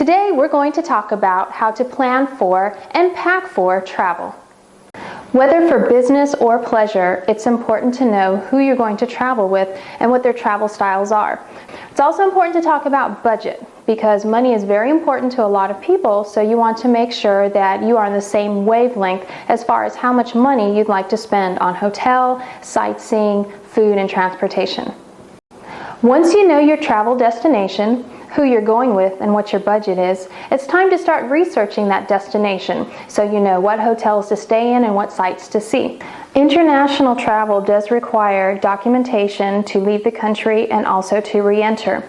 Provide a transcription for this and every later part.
Today we're going to talk about how to plan for and pack for travel. Whether for business or pleasure, it's important to know who you're going to travel with and what their travel styles are. It's also important to talk about budget because money is very important to a lot of people, so you want to make sure that you are on the same wavelength as far as how much money you'd like to spend on hotel, sightseeing, food, and transportation. Once you know your travel destination, who you're going with, and what your budget is, it's time to start researching that destination so you know what hotels to stay in and what sites to see. International travel does require documentation to leave the country and also to re-enter.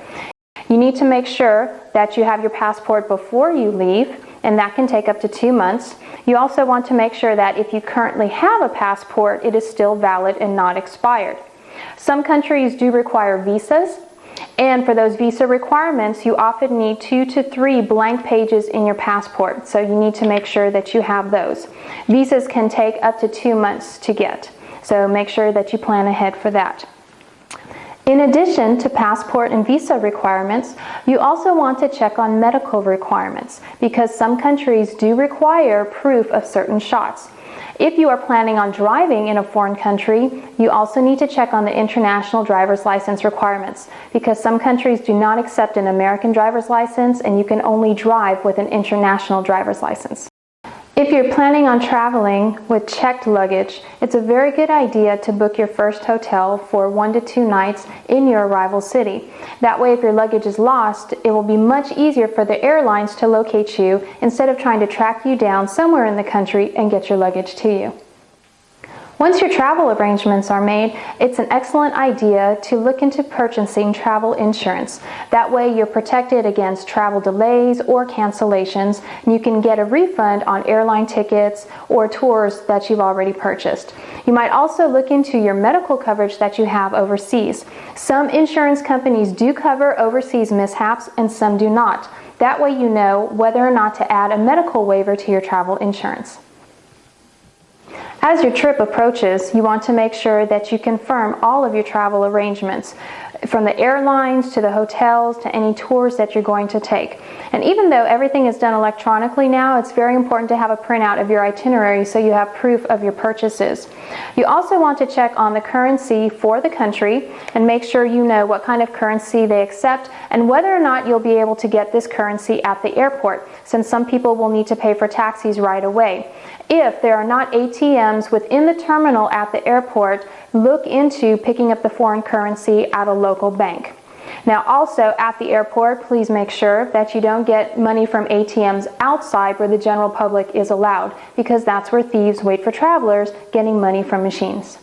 You need to make sure that you have your passport before you leave, and that can take up to 2 months. You also want to make sure that if you currently have a passport, it is still valid and not expired. Some countries do require visas, and for those visa requirements, you often need 2 to 3 blank pages in your passport, so you need to make sure that you have those. Visas can take up to 2 months to get, so make sure that you plan ahead for that. In addition to passport and visa requirements, you also want to check on medical requirements because some countries do require proof of certain shots. If you are planning on driving in a foreign country, you also need to check on the international driver's license requirements because some countries do not accept an American driver's license and you can only drive with an international driver's license. If you're planning on traveling with checked luggage, it's a very good idea to book your first hotel for 1 to 2 nights in your arrival city. That way, if your luggage is lost, it will be much easier for the airlines to locate you instead of trying to track you down somewhere in the country and get your luggage to you. Once your travel arrangements are made, it's an excellent idea to look into purchasing travel insurance. That way you're protected against travel delays or cancellations, and you can get a refund on airline tickets or tours that you've already purchased. You might also look into your medical coverage that you have overseas. Some insurance companies do cover overseas mishaps and some do not. That way you know whether or not to add a medical waiver to your travel insurance. As your trip approaches, you want to make sure that you confirm all of your travel arrangements, from the airlines to the hotels to any tours that you're going to take. And even though everything is done electronically now, it's very important to have a printout of your itinerary so you have proof of your purchases. You also want to check on the currency for the country and make sure you know what kind of currency they accept and whether or not you'll be able to get this currency at the airport, since some people will need to pay for taxis right away. If there are not ATMs within the terminal at the airport, look into picking up the foreign currency at a local bank. Now also at the airport, please make sure that you don't get money from ATMs outside where the general public is allowed, because that's where thieves wait for travelers getting money from machines.